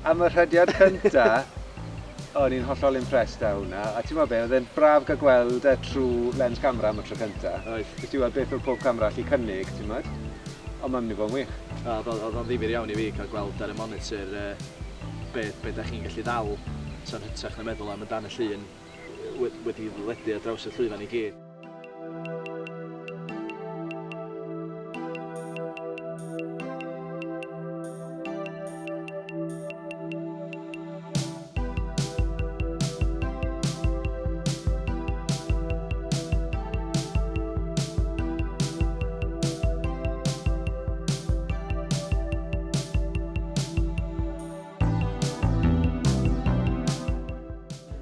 am y rhediad cynta, o'n i'n hollol impressed â hwnna. A ti'n meddwl be, oedd e'n braf gael gweld e trwy lens camera am y tro cynta. Nes ti weld beth oedd pob camera allu cynnig, ti'n meddwl? Ond mae'n mynd i fod yn wych. Oedd o'n ddifyr iawn i fi cael gweld ar y monitor beth ydych chi'n gallu ddal so'n hytrach na meddwl am y dan y llun wedi ledu ar draws y llwyfan i gyd.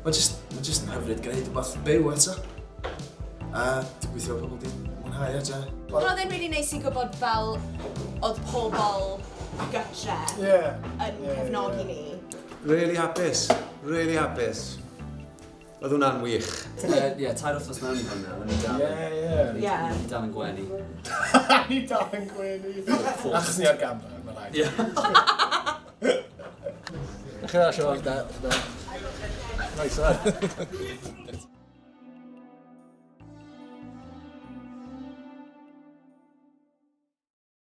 Mae'n jyst yn hyfryd gwneud rhywbeth byw eto. A dwi'n gweithio pobl di mwynhau eto. Ond oedd e'n rili neis i gwybod fel oedd pobl gytre yn cefnogi ni. Really hapus, really hapus. Oedd hwnna'n wych. Ie, tair wythnos mewn i hwnna, o'n i dal yn gwenu. Ni dal yn gwenu. Achos ni ar gamra, mae'n rhaid. Ie. Ych chi'n asio, da. Nice,